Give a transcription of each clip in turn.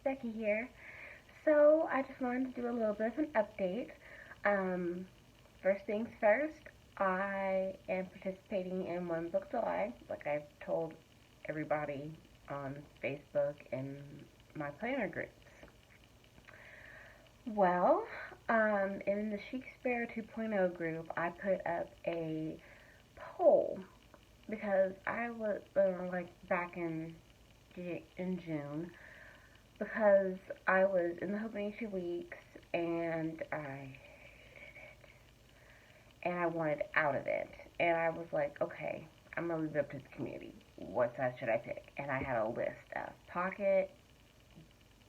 Becky here. So I just wanted to do a little bit of an update. First things first, I am participating in One Book July, like I've told everybody on Facebook and my planner groups. Well, in the Shakespeare 2.0 group, I put up a poll because I was like back in June because I was in the opening 2 weeks and I wanted out of it. And I was like, okay, I'm gonna leave it up to the community. What size should I pick? And I had a list of Pocket,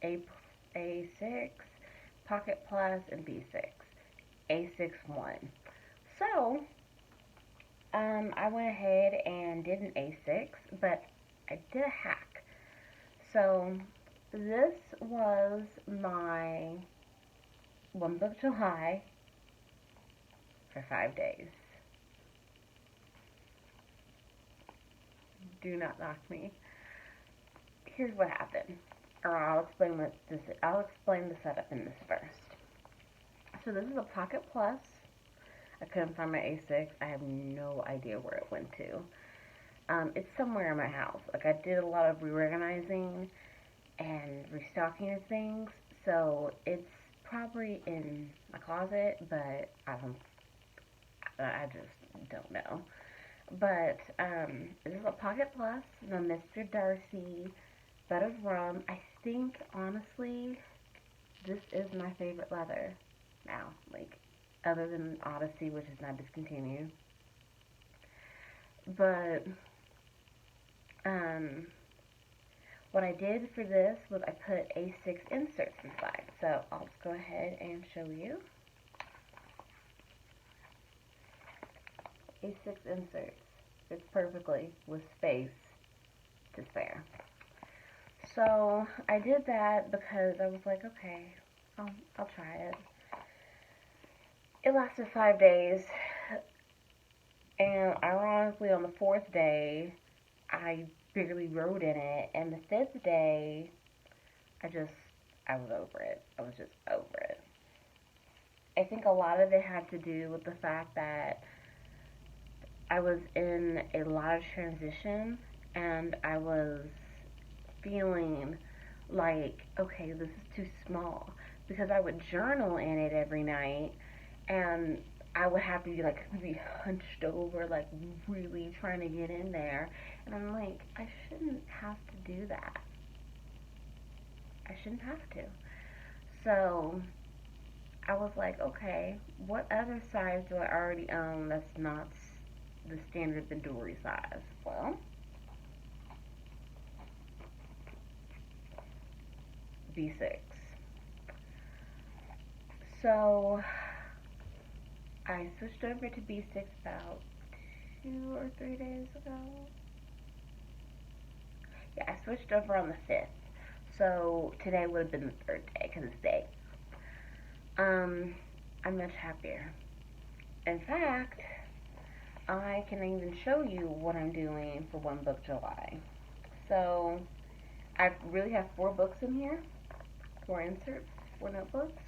A A6, Pocket Plus, and B6. A6 won. So I went ahead and did an A6, but I did a hack. So this was my One Book July for 5 days. Do not knock me. Here's what happened. Or I'll explain the setup in this first. So this is a Pocket Plus. I couldn't find my A6. I have no idea where it went to. It's somewhere in my house. Like I did a lot of reorganizing and restocking of things, so it's probably in my closet, but I just don't know. But this is a Pocket Plus, the Mr. Darcy Buttered Rum. I think honestly, this is my favorite leather now. Like other than Odyssey, which is now discontinued. But what I did for this was I put A6 inserts inside. So I'll just go ahead and show you. A6 inserts. Fits perfectly with space to spare. So I did that because I was like, okay, I'll try it. It lasted 5 days, and ironically on the 4th day, I barely wrote in it, and the 5th day, I was over it. I was just over it. I think a lot of it had to do with the fact that I was in a lot of transition, and I was feeling like, okay, this is too small, because I would journal in it every night, and I would have to be hunched over, like really trying to get in there, and I'm like, I shouldn't have to do that. I shouldn't have to. So I was like, okay, what other size do I already own that's not the standard Midori size? Well, B6. So I switched over to B6 about 2 or 3 days ago. Yeah, I switched over on the 5th. So today would have been the 3rd day because it's day. I'm much happier. In fact, I can even show you what I'm doing for One Book July. So I really have 4 books in here, 4 inserts, 4 notebooks.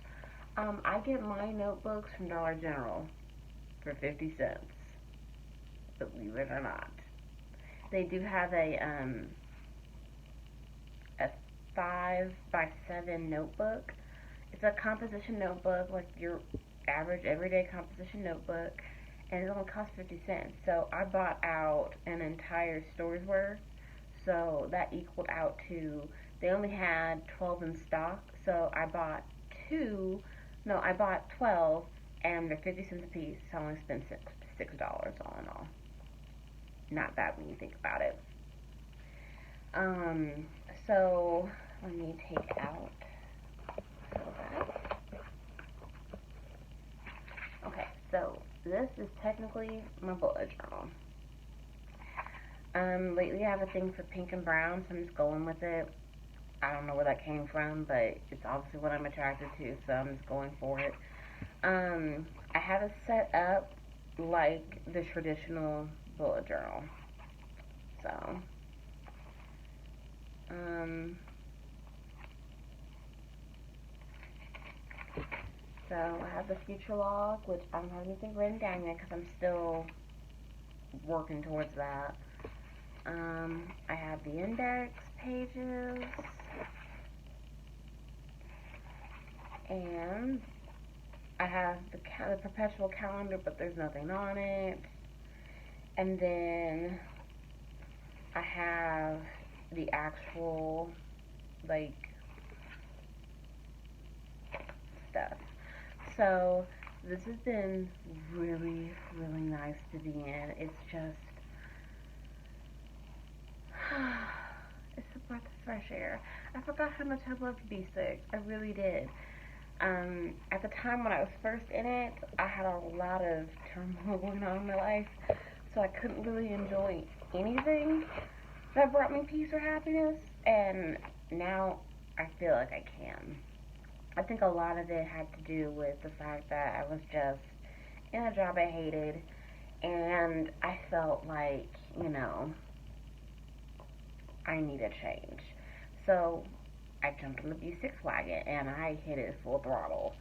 I get my notebooks from Dollar General for 50 cents, believe it or not. They do have a 5x7 notebook. It's a composition notebook, like your average everyday composition notebook, and it only costs 50 cents. So I bought out an entire store's worth, so that equaled out to, they only had 12 in stock, so I bought 12, and they're 50 cents a piece, so I only spent $6 all in all. Not bad when you think about it. So let me take out that. Okay, so this is technically my bullet journal. Lately I have a thing for pink and brown, so I'm just going with it. I don't know where that came from, but it's obviously what I'm attracted to, so I'm just going for it. I have it set up like the traditional bullet journal. So, So I have the future log, which I don't have anything written down yet because I'm still working towards that. I have the index pages, and I have the perpetual calendar, but there's nothing on it. And then I have the actual, like, stuff. So this has been really, really nice to be in. It's just, it's a breath of fresh air. I forgot how much I loved B6. I really did. At the time when I was first in it, I had a lot of turmoil going on in my life, so I couldn't really enjoy anything that brought me peace or happiness, and now I feel like I can. I think a lot of it had to do with the fact that I was just in a job I hated, and I felt like, I need a change. So I jumped on the B6 wagon and I hit it full throttle.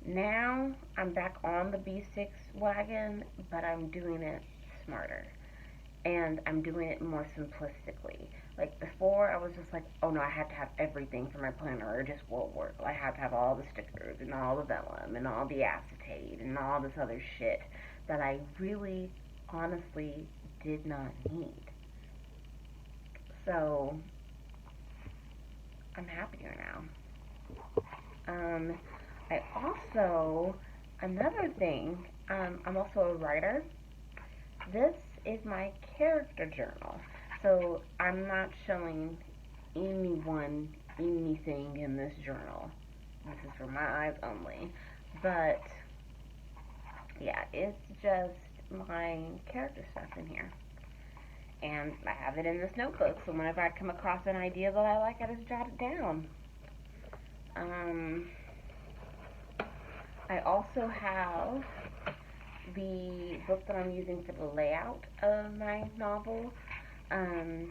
Now I'm back on the B6 wagon, but I'm doing it smarter. And I'm doing it more simplistically. Like before, I was just like, oh no, I had to have everything for my planner or it just won't work. I had to have all the stickers and all the vellum and all the acetate and all this other shit that I really, honestly did not need. So I'm happier now. I also, another thing, I'm also a writer. This is my character journal. So I'm not showing anyone anything in this journal. This is for my eyes only. But yeah, it's just my character stuff in here. And I have it in this notebook, so whenever I come across an idea that I like, I just jot it down. I also have the book that I'm using for the layout of my novel. I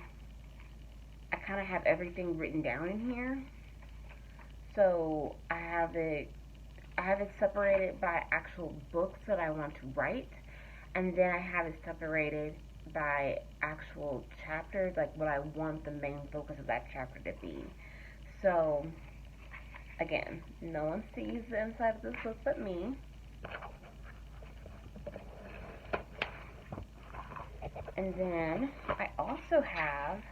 kind of have everything written down in here. So I have it separated by actual books that I want to write, and then I have it separated by actual chapters, like what I want the main focus of that chapter to be. So again, no one sees the inside of this book but me. And then I also have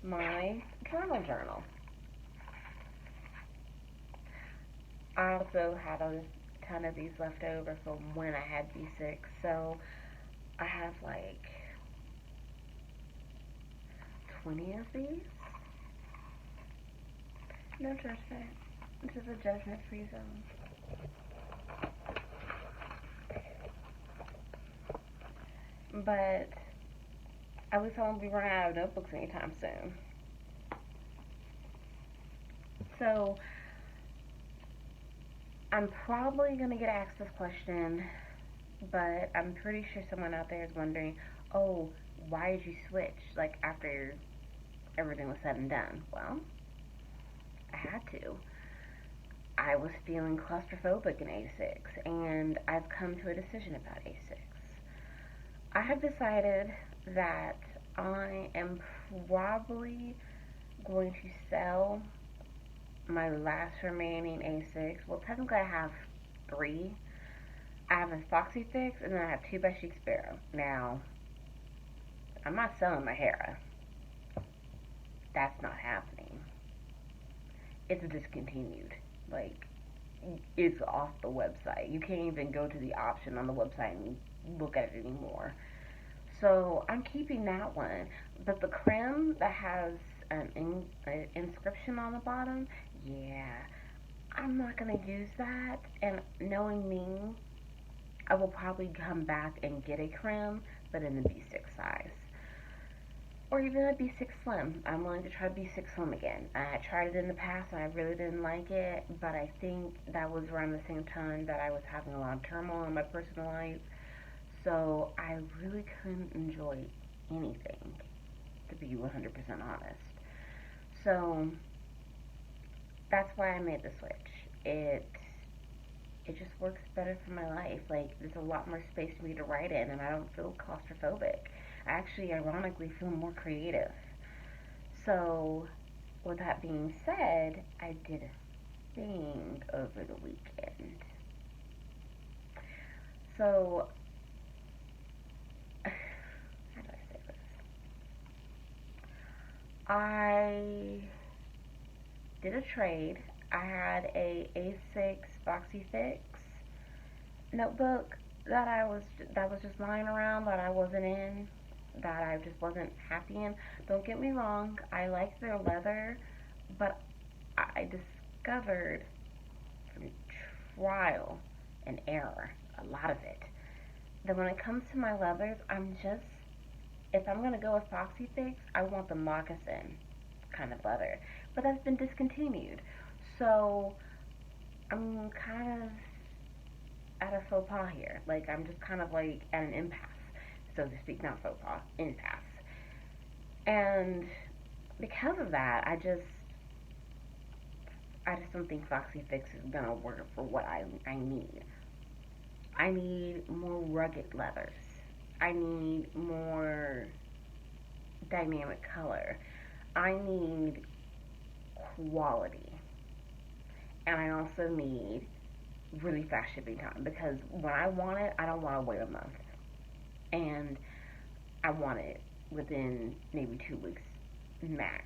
my travel journal. I also had a ton of these left over from when I had B6, so I have like 20 of these. No judgment. This is a judgment-free zone. But at least I won't be running out of notebooks anytime soon. So I'm probably going to get asked this question, but I'm pretty sure someone out there is wondering, oh, why did you switch, like, after everything was said and done? Well, I had to. I was feeling claustrophobic in A6, and I've come to a decision about A6. I have decided that I am probably going to sell my last remaining A6. Well, technically I have 3. I have a Foxy Fix, and then I have 2 by Chic Sparrow. Now, I'm not selling my Hera. That's not happening. It's discontinued. Like, it's off the website. You can't even go to the option on the website and look at it anymore. So I'm keeping that one. But the creme that has an inscription on the bottom, yeah, I'm not going to use that. And knowing me, I will probably come back and get a creme, but in the B6 size. Or even a B6 Slim. I'm willing to try B6 Slim again. I tried it in the past and I really didn't like it, but I think that was around the same time that I was having a lot of turmoil in my personal life. So I really couldn't enjoy anything, to be 100% honest. So that's why I made the switch. It it just works better for my life. Like, there's a lot more space for me to write in, and I don't feel claustrophobic. I actually, ironically, feel more creative. So, with that being said, I did a thing over the weekend. So, how do I say this? I did a trade. I had a A6 Foxy Fix notebook that was just lying around that I wasn't in, that I just wasn't happy in. Don't get me wrong, I like their leather, but I discovered through trial and error, a lot of it, that when it comes to my leathers, if I'm gonna go with Foxy Fix, I want the moccasin kind of leather, but that's been discontinued. So I'm kind of at a faux pas here. Like, I'm just kind of like at an impasse, so to speak. Not faux pas, impasse. And because of that, I just don't think Foxy Fix is gonna work for what I need. I need more rugged leathers. I need more dynamic color. I need quality. And I also need really fast shipping time, because when I want it, I don't want to wait a month. And I want it within maybe 2 weeks max.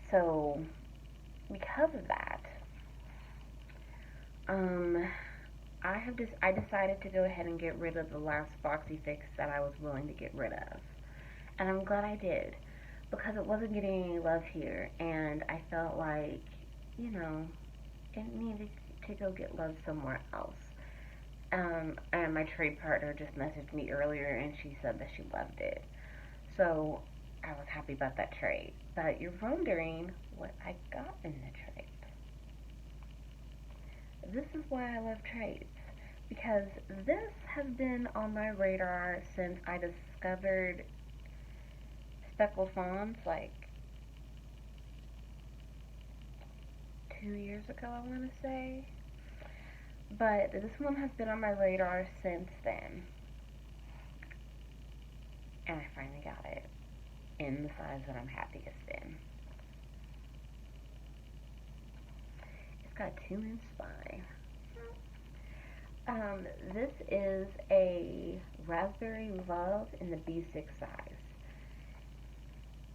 So, because of that, I decided to go ahead and get rid of the last Foxy Fix that I was willing to get rid of. And I'm glad I did, because it wasn't getting any love here, and I felt like, it needed to go get love somewhere else. And my trade partner just messaged me earlier, and she said that she loved it. So I was happy about that trade. But you're wondering what I got in the trade. This is why I love trades, because this has been on my radar since I discovered speckled fawns, like 2 years ago, I want to say. But this one has been on my radar since then. And I finally got it in the size that I'm happiest in. It's got a 2-inch spine. This is a Raspberry Love in the B6 size.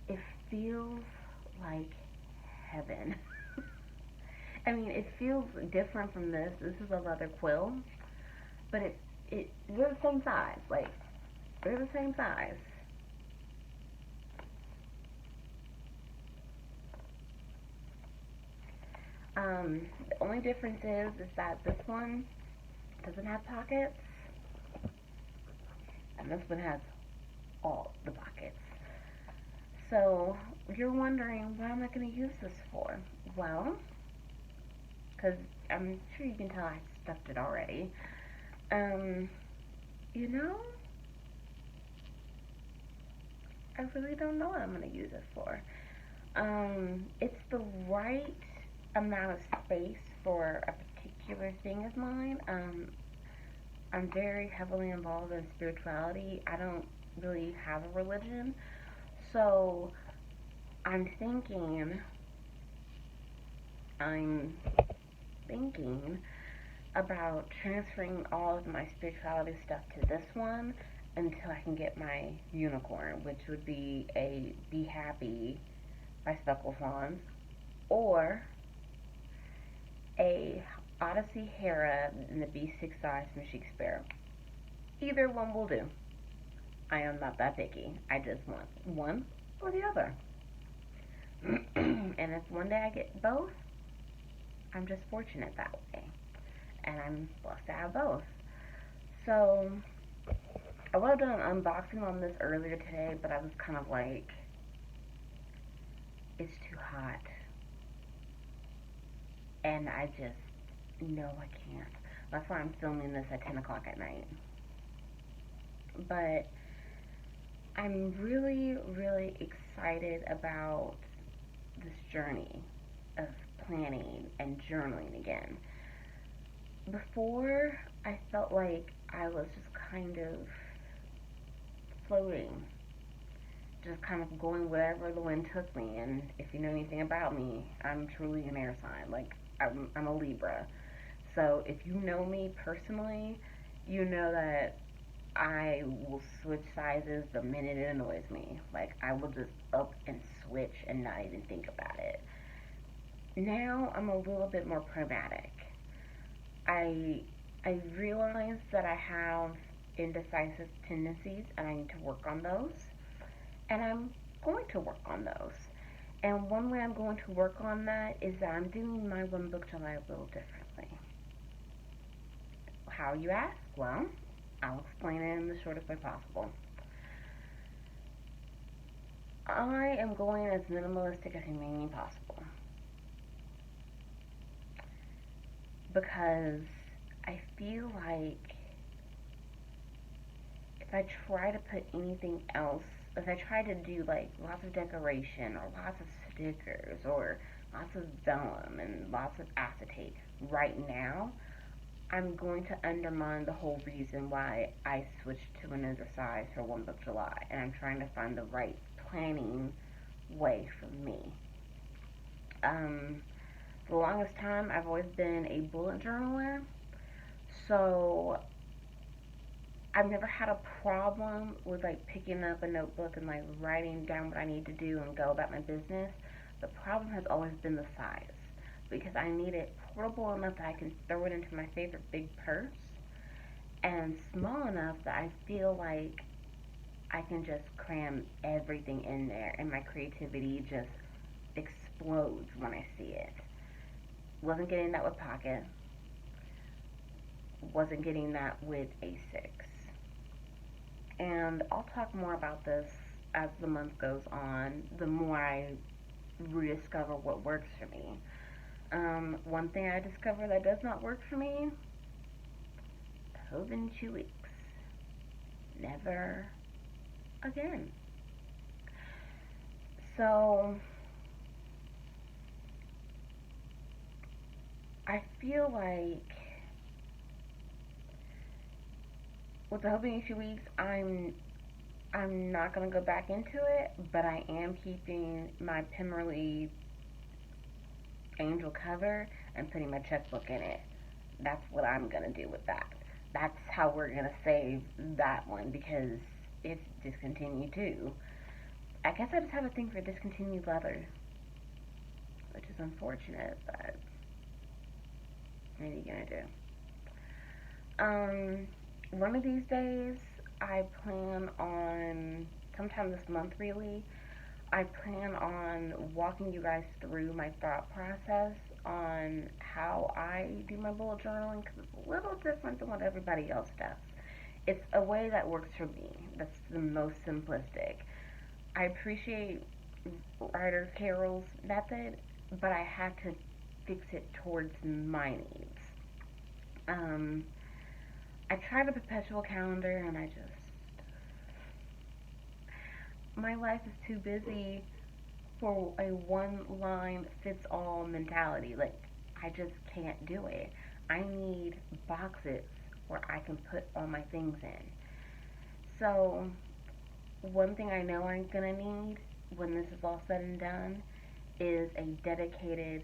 It feels like heaven. I mean, it feels different from this. This is a leather quill, but they're the same size. Like, they're the same size. The only difference is that this one doesn't have pockets, and this one has all the pockets. So, you're wondering, what am I going to use this for? Well, because I'm sure you can tell I stuffed it already. You know, I really don't know what I'm going to use it for. It's the right amount of space for a particular thing of mine. I'm very heavily involved in spirituality. I don't really have a religion. So, I'm thinking about transferring all of my spirituality stuff to this one until I can get my unicorn, which would be a Be Happy by Speckled Fawns, or a Odyssey Hera in the B6 size from Chic Sparrow. Either one will do. I am not that picky. I just want one or the other. And if one day I get both, I'm just fortunate that way. And I'm blessed to have both. So, I would have done an unboxing on this earlier today, but I was kind of like, it's too hot. And I just, no, I can't. That's why I'm filming this at 10 o'clock at night. But I'm really, really excited about this journey of planning and journaling again. Before, I felt like I was just kind of floating, just kind of going wherever the wind took me. And if you know anything about me, I'm truly an air sign. Like, I'm a Libra. So if you know me personally, you know that I will switch sizes the minute it annoys me. Like, I will just up and switch and not even think about it. Now I'm a little bit more pragmatic. I I realize that I have indecisive tendencies and I need to work on those. And I'm going to work on those. And one way I'm going to work on that is that I'm doing my one book July a little differently. How, you ask? Well, I'll explain it in the shortest way possible. I am going as minimalistic as humanly possible because I feel like if I try to put anything else, if I try to do like lots of decoration or lots of stickers or lots of vellum and lots of acetate right now, I'm going to undermine the whole reason why I switched to another size for One Book July, and I'm trying to find the right planning way for me. Um, the longest time, I've always been a bullet journaler, so I've never had a problem with like picking up a notebook and like writing down what I need to do and go about my business. The problem has always been the size because I need it portable enough that I can throw it into my favorite big purse and small enough that I feel like I can just cram everything in there and my creativity just explodes when I see it. Wasn't getting that with Pocket. Wasn't getting that with A6. And I'll talk more about this as the month goes on, the more I rediscover what works for me. One thing I discovered that does not work for me, Tobin Chewies. Never again. So, I feel like with the Hoping Few Weeks, I'm not gonna go back into it, but I am keeping my Pimmerly angel cover and putting my checkbook in it. That's what I'm gonna do with that. That's how we're gonna save that one because it's discontinued too. I guess I just have a thing for discontinued leather, which is unfortunate, but what are you gonna do? One of these days, I plan on, sometime this month really, I plan on walking you guys through my thought process on how I do my bullet journaling because it's a little different than what everybody else does. It's a way that works for me. That's the most simplistic. I appreciate writer Carol's method, but I had to fix it towards my needs. Um, I tried a perpetual calendar and I just, my life is too busy for a one line fits all mentality. Like, I just can't do it. I need boxes where I can put all my things in. So, one thing I know I'm gonna need when this is all said and done is a dedicated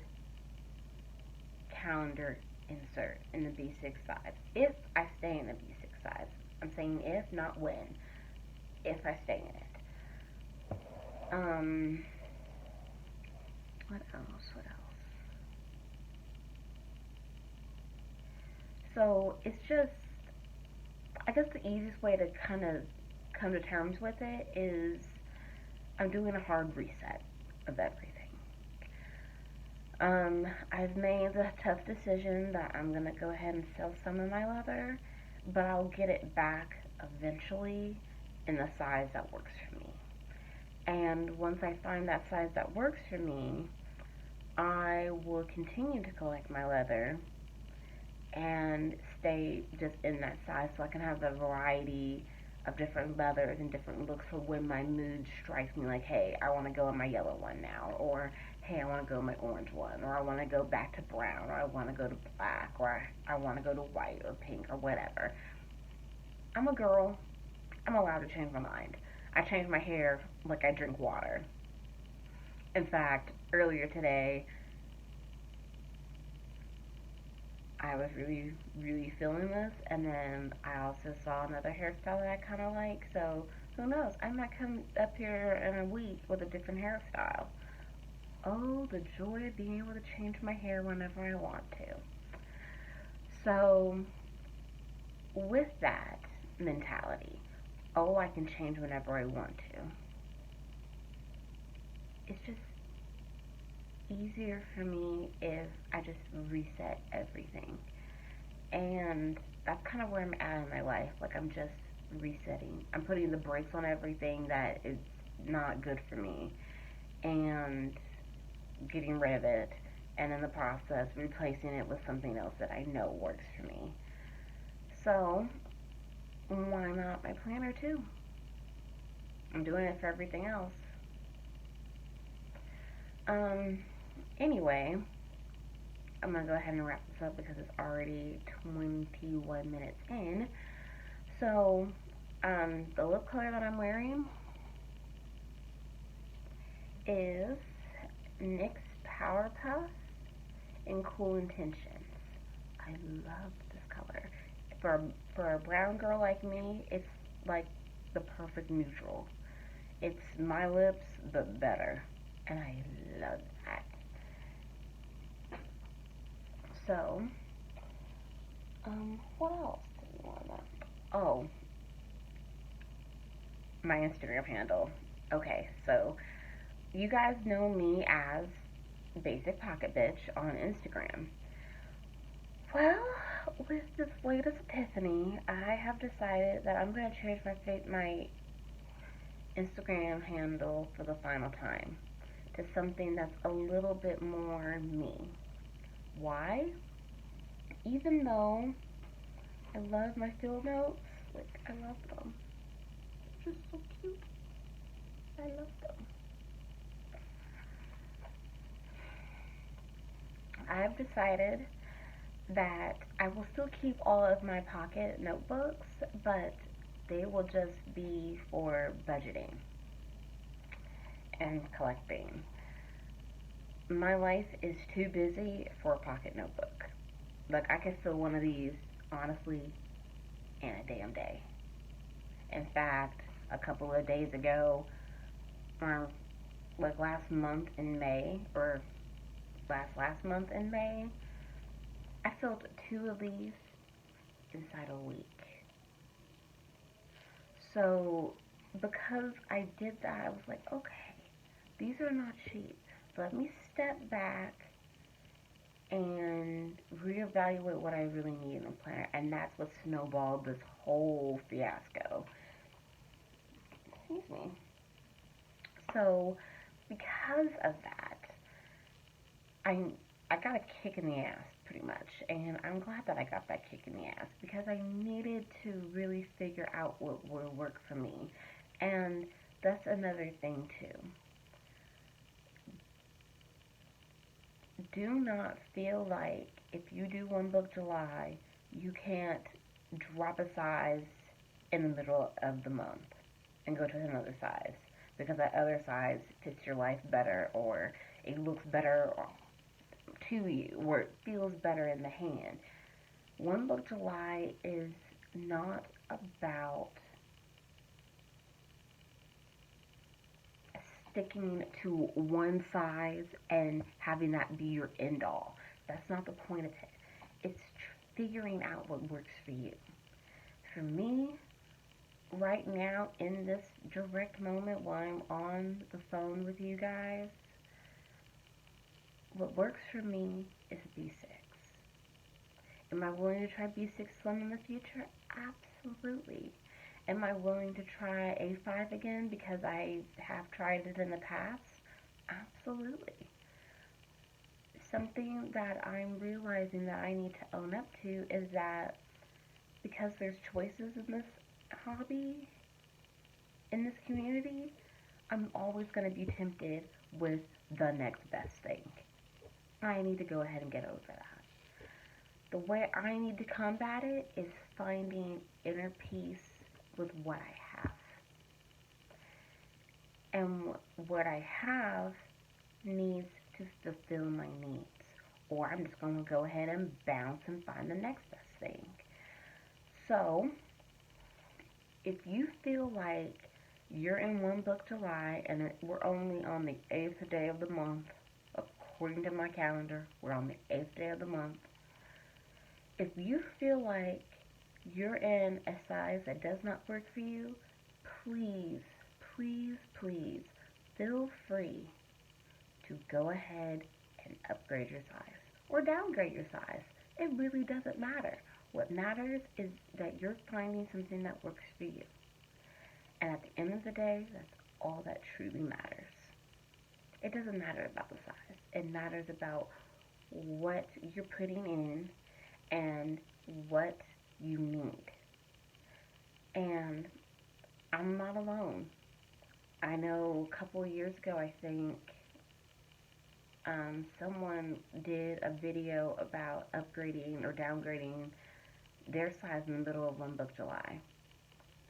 calendar insert in the B6 size. If I stay in the B6 size. I'm saying if, not when. If I stay in it. What else? What else? So it's just, I guess the easiest way to kind of come to terms with it is I'm doing a hard reset of everything. I've made the tough decision that I'm gonna go ahead and sell some of my leather, but I'll get it back eventually in the size that works for me. And once I find that size that works for me, I will continue to collect my leather and stay just in that size so I can have a variety of different leathers and different looks for when my mood strikes me like, hey, I want to go in my yellow one now, or hey, I want to go my orange one, or I want to go back to brown, or I want to go to black, or I want to go to white or pink or whatever. I'm a girl. I'm allowed to change my mind. I change my hair like I drink water. In fact, earlier today, I was really, really feeling this, and then I also saw another hairstyle that I kind of like, so who knows? I might come up here in a week with a different hairstyle. Oh, the joy of being able to change my hair whenever I want to. So, with that mentality, oh, I can change whenever I want to, it's just easier for me if I just reset everything. And that's kind of where I'm at in my life. Like, I'm just resetting. I'm putting the brakes on everything that is not good for me and getting rid of it, and in the process replacing it with something else that I know works for me. So why not my planner too? I'm doing it for everything else. Anyway, I'm gonna go ahead and wrap this up because it's already 21 minutes in. So the lip color that I'm wearing is NYX Powerpuff in Cool Intentions. I love this color. For a brown girl like me, it's like the perfect neutral. It's my lips, but better. And I love that. So, what else do you want to know? Oh, my Instagram handle. Okay, so you guys know me as Basic Pocket Bitch on Instagram. Well, with this latest epiphany, I have decided that I'm going to change my Instagram handle for the final time to something that's a little bit more me. Why? Even though I love my field notes, like, I love them. They're just so cute. I love them. I've decided that I will still keep all of my pocket notebooks, but they will just be for budgeting and collecting. My life is too busy for a pocket notebook. Like, I could fill one of these, honestly, in a damn day. In fact, a couple of days ago, or like last month in May, or last month in May, I filled 2 of these inside a week. So, because I did that, I was like, okay, these are not cheap. Let me step back and reevaluate what I really need in a planner. And that's what snowballed this whole fiasco. Excuse me. So, because of that, I got a kick in the ass, pretty much. And I'm glad that I got that kick in the ass because I needed to really figure out what will work for me. And that's another thing, too. Do not feel like if you do One Book July, you can't drop a size in the middle of the month and go to another size because that other size fits your life better, or it looks better to you, or it feels better in the hand. One Book July is not about sticking to one size and having that be your end all. That's not the point of it. It's figuring out what works for you. For me, right now, in this direct moment while I'm on the phone with you guys, what works for me is B6. Am I willing to try B6 Slim in the future? Absolutely. Am I willing to try A5 again because I have tried it in the past? Absolutely. Something that I'm realizing that I need to own up to is that because there's choices in this hobby, in this community, I'm always going to be tempted with the next best thing. I need to go ahead and get over that. The way I need to combat it is finding inner peace with what I have. And what I have needs to fulfill my needs. Or I'm just going to go ahead and bounce and find the next best thing. So, if you feel like you're in One Book July and we're only on the 8th day of the month, according to my calendar, we're on the 8th day of the month. If you feel like you're in a size that does not work for you, please, please, please feel free to go ahead and upgrade your size or downgrade your size. It really doesn't matter. What matters is that you're finding something that works for you. And at the end of the day, that's all that truly matters. It doesn't matter about the size. It matters about what you're putting in and what you need. And I'm not alone. I know a couple of years ago, I think, someone did a video about upgrading or downgrading their size in the middle of One Book July.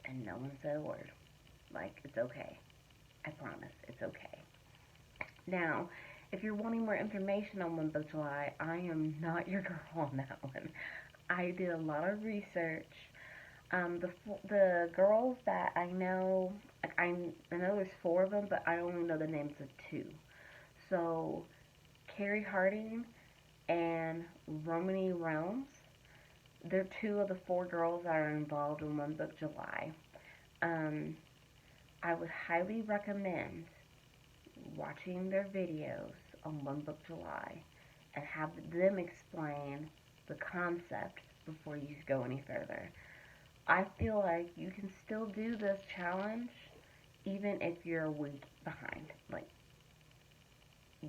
And no one said a word. Like, it's okay. I promise, it's okay. Now, if you're wanting more information on One Book July, I am not your girl on that one. I did a lot of research. The girls that I know, like I know there's 4 of them, but I only know the names of 2. So, Carrie Harding and Romany Realms, they're 2 of the 4 girls that are involved in One Book July. I would highly recommend watching their videos on One Book July and have them explain the concept before you go any further. I feel like you can still do this challenge even if you're a week behind. Like,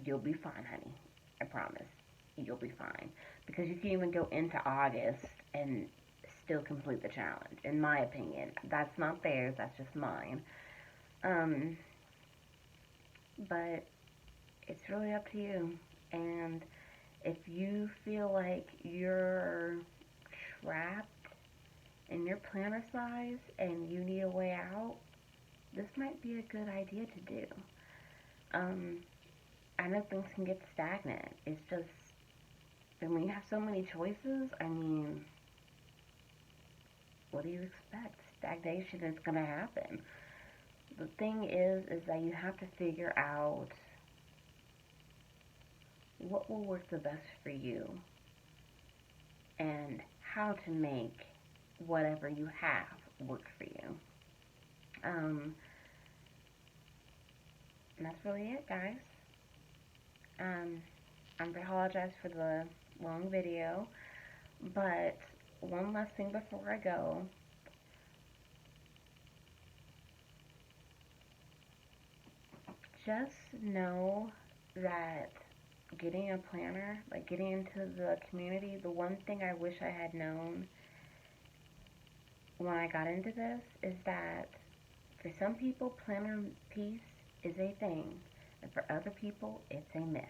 you'll be fine, honey. I promise. You'll be fine. Because you can even go into August and still complete the challenge, in my opinion. That's not theirs, that's just mine. But it's really up to you. And if you feel like you're trapped in your planner size and you need a way out, this might be a good idea to do. I know things can get stagnant. It's just, when you have so many choices, I mean, what do you expect? Stagnation is going to happen. The thing is that you have to figure out what will work the best for you and how to make whatever you have work for you. And that's really it, guys. I apologize for the long video, but one last thing before I go. Just know that getting a planner, like getting into the community, the one thing I wish I had known when I got into this is that for some people, planner peace is a thing, and for other people, it's a myth.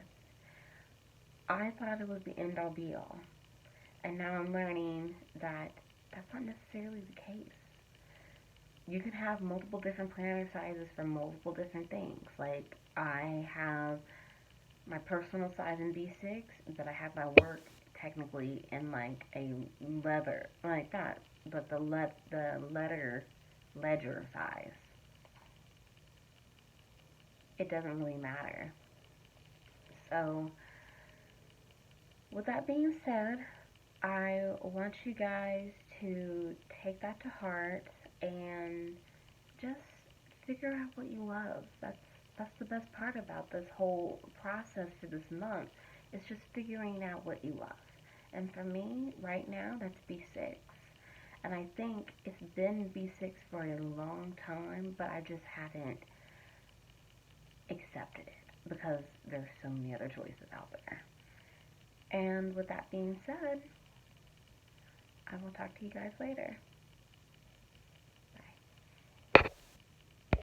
I thought it was the end-all be-all, and now I'm learning that that's not necessarily the case. You can have multiple different planner sizes for multiple different things. Like, I have my personal size in B6, but I have my work technically in like a leather, like that, but the ledger size. It doesn't really matter. So, with that being said, I want you guys to take that to heart and just figure out what you love. That's the best part about this whole process for this month. It's just figuring out what you love. And for me, right now, that's B6. And I think it's been B6 for a long time, but I just haven't accepted it because there's so many other choices out there. And with that being said, I will talk to you guys later.